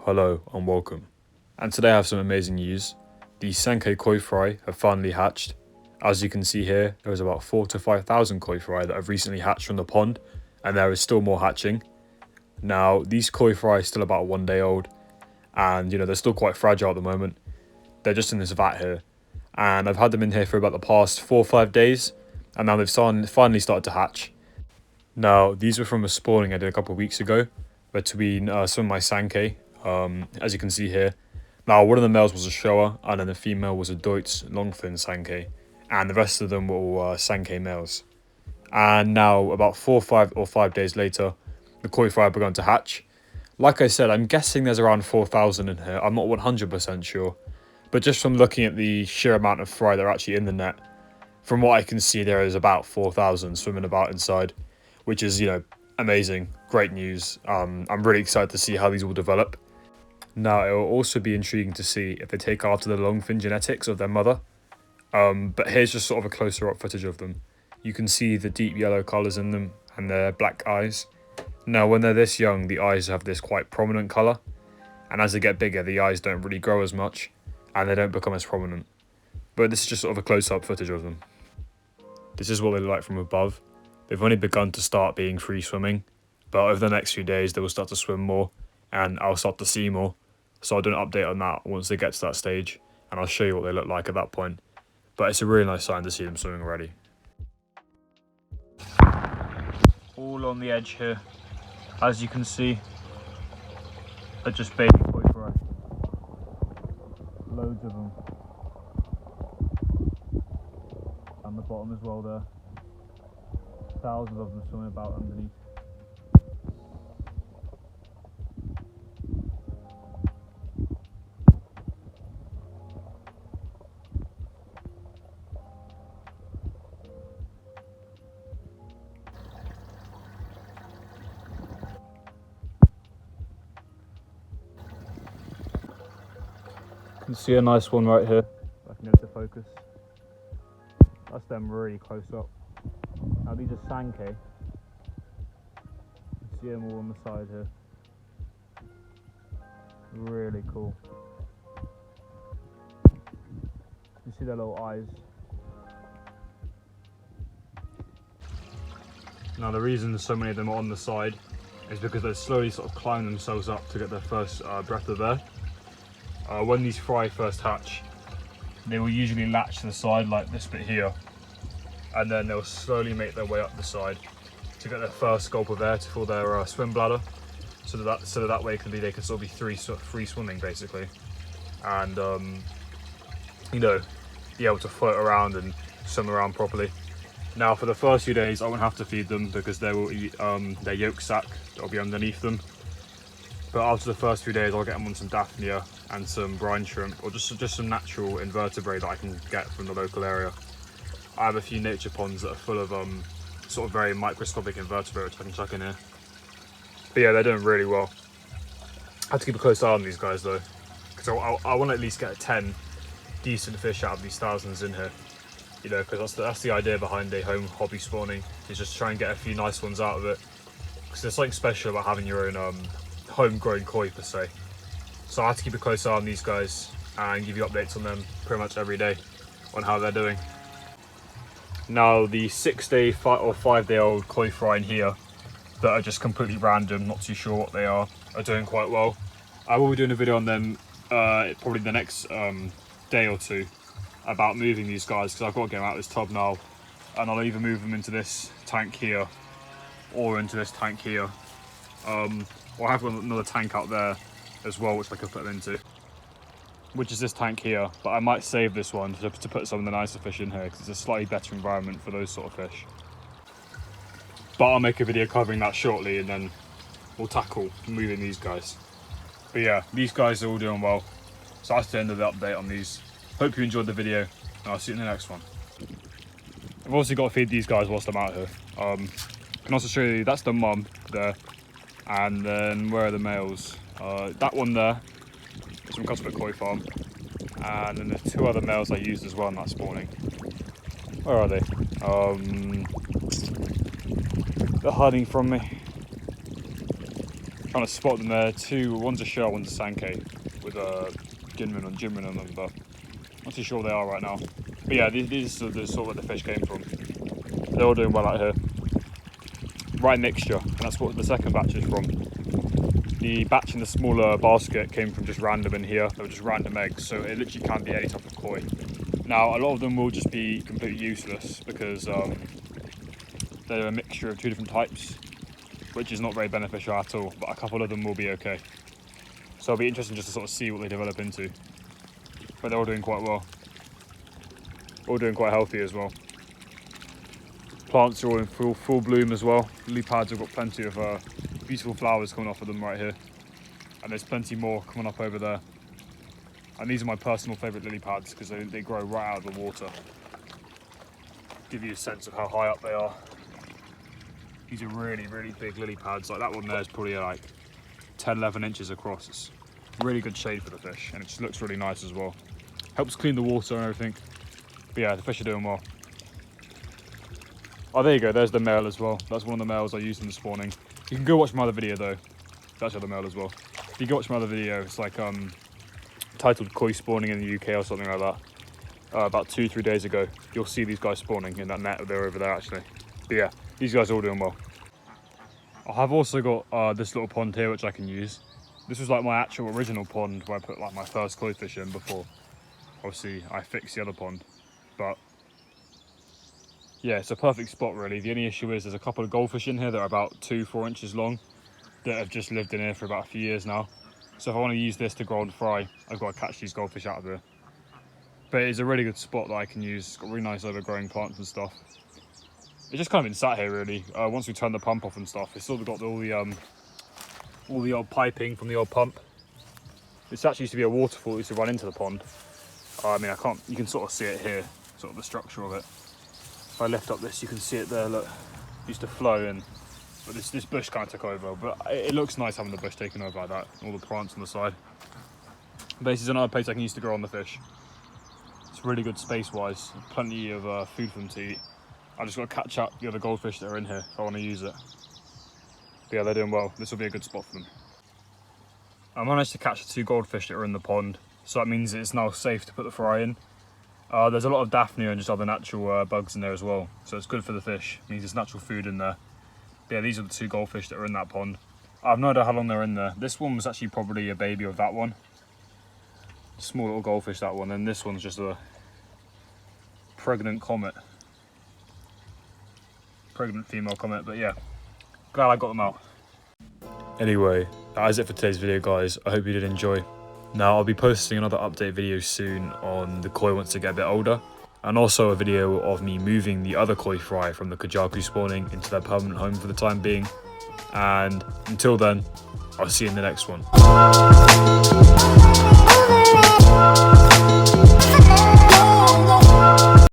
Hello and welcome. And today I have some amazing news. The sanke koi fry have finally hatched. As you can see here, there was about 4,000 to 5,000 koi fry that have recently hatched from the pond, and there is still more hatching. Now, these koi fry are still about 1 day old, and they're still quite fragile at the moment. They're just in this vat here, and I've had them in here for about the past 4 or 5 days, and now they've finally started to hatch. Now, these were from a spawning I did a couple of weeks ago between some of my sanke, as you can see here. Now, one of the males was a shower, and then the female was a Deutsch longfin sanke, and the rest of them were all sanke males. And now, about 4 or 5 days later, the koi fry have begun to hatch. Like I said, I'm guessing there's around 4,000 in here. I'm not 100% sure, but just from looking at the sheer amount of fry that are actually in the net, from what I can see, there is about 4,000 swimming about inside, which is, amazing, great news. I'm really excited to see how these will develop. Now, it will also be intriguing to see if they take after the longfin genetics of their mother. But here's just sort of a closer up footage of them. You can see the deep yellow colours in them and their black eyes. Now, when they're this young, the eyes have this quite prominent colour. And as they get bigger, the eyes don't really grow as much and they don't become as prominent. But this is just sort of a close-up footage of them. This is what they look like from above. They've only begun to start being free swimming, but over the next few days they will start to swim more and I'll start to see more. So I'll do an update on that once they get to that stage, and I'll show you what they look like at that point. But it's a really nice sign to see them swimming already. All on the edge here, as you can see, are just baby koi fry. Loads of them. And the bottom as well there. Thousands of them swimming about underneath. You can see a nice one right here. If I can get it to focus. That's them really close up. Now these are sanke. You can see them all on the side here. Really cool. You see their little eyes. Now the reason so many of them are on the side is because they slowly sort of climb themselves up to get their first breath of air. When these fry first hatch, they will usually latch to the side like this bit here, and then they'll slowly make their way up the side to get their first gulp of air to fill their swim bladder, so that way they can sort of be free swimming basically, and be able to float around and swim around properly. Now for the first few days I won't have to feed them because they will eat their yolk sac that will be underneath them. But after the first few days I'll get them on some daphnia and some brine shrimp, or just some natural invertebrate that I can get from the local area. I have a few nature ponds that are full of sort of very microscopic invertebrates which I can chuck in here. But yeah, they're doing really well. I have to keep a close eye on these guys though, because I want to at least get 10 decent fish out of these thousands in here. Because that's the idea behind a home hobby spawning, is just try and get a few nice ones out of it. Because there's something special about having your own homegrown koi per se. So I have to keep a close eye on these guys and give you updates on them pretty much every day on how they're doing. Now the 6 day or 5 day old koi fry in here that are just completely random, not too sure what they are doing quite well. I will be doing a video on them probably the next day or two about moving these guys, because I've got to get them out of this tub now, and I'll either move them into this tank here or into this tank here. Or I have another tank out there as well which I could put them into, which is this tank here, but I might save this one to put some of the nicer fish in here because it's a slightly better environment for those sort of fish. But I'll make a video covering that shortly, and then we'll tackle moving these guys. But yeah, these guys are all doing well, so that's the end of the update on these. Hope you enjoyed the video, and I'll see you in the next one. I've also got to feed these guys whilst I'm out here. I can also show you, that's the mum there, and then where are the males? That one there is from Cuthbert Koi Farm, and then there's 2 other males I used as well in that spawning. Where are they? They're hiding from me. Kind of spot them there. One's a shell, one's a sanke with a ginman on them, but not too sure what they are right now. But yeah, these are the sort of where the fish came from. They're all doing well out here. Right mixture, and that's what the second batch is from. The batch in the smaller basket came from just random in here. They were just random eggs, so it literally can't be any type of koi. Now, a lot of them will just be completely useless because they're a mixture of two different types, which is not very beneficial at all, but a couple of them will be okay. So it'll be interesting just to sort of see what they develop into. But they're all doing quite well. All doing quite healthy as well. Plants are all in full bloom as well. Lily pads have got plenty of beautiful flowers coming off of them right here. And there's plenty more coming up over there. And these are my personal favourite lily pads because they grow right out of the water. Give you a sense of how high up they are. These are really, really big lily pads. Like that one there is probably like 10, 11 inches across. It's really good shade for the fish and it just looks really nice as well. Helps clean the water and everything. But yeah, the fish are doing well. Oh, there you go, there's the male as well. That's one of the males I used in the spawning. You can go watch my other video though. That's the other male as well. If you go watch my other video, it's like titled Koi Spawning in the UK or something like that. About 2-3 days ago. You'll see these guys spawning in that net. They're over there actually. But yeah, these guys are all doing well. I have also got this little pond here which I can use. This was like my actual original pond where I put like my first koi fish in before. Obviously I fixed the other pond. But yeah, it's a perfect spot really. The only issue is there's a couple of goldfish in here that are about 2-4 inches long that have just lived in here for about a few years now. So if I want to use this to grow and fry, I've got to catch these goldfish out of here. But it is a really good spot that I can use. It's got really nice overgrowing plants and stuff. It's just kind of been sat here really. Once we turn the pump off and stuff, it's still got all the old piping from the old pump. This actually used to be a waterfall that used to run into the pond. I mean, you can sort of see it here, sort of the structure of it. If I lift up this, you can see it there, look. It used to flow in, but this bush kind of took over. But it looks nice having the bush taken over like that, all the plants on the side. But this is another place I can use to grow on the fish. It's really good space-wise, plenty of food for them to eat. I just got to catch up the other goldfish that are in here if I want to use it. But yeah, they're doing well. This will be a good spot for them. I managed to catch the 2 goldfish that are in the pond, so that means it's now safe to put the fry in. There's a lot of daphnia and just other natural bugs in there as well, so it's good for the fish. It means there's natural food in there. But yeah, these are the 2 goldfish that are in that pond. I have no idea how long they're in there. This one was actually probably a baby of that one. Small little goldfish, that one, and this one's just a pregnant comet. Pregnant female comet, but yeah, glad I got them out. Anyway, that is it for today's video, guys. I hope you did enjoy. Now, I'll be posting another update video soon on the koi once they get a bit older, and also a video of me moving the other koi fry from the Kajaku spawning into their permanent home for the time being. And until then, I'll see you in the next one.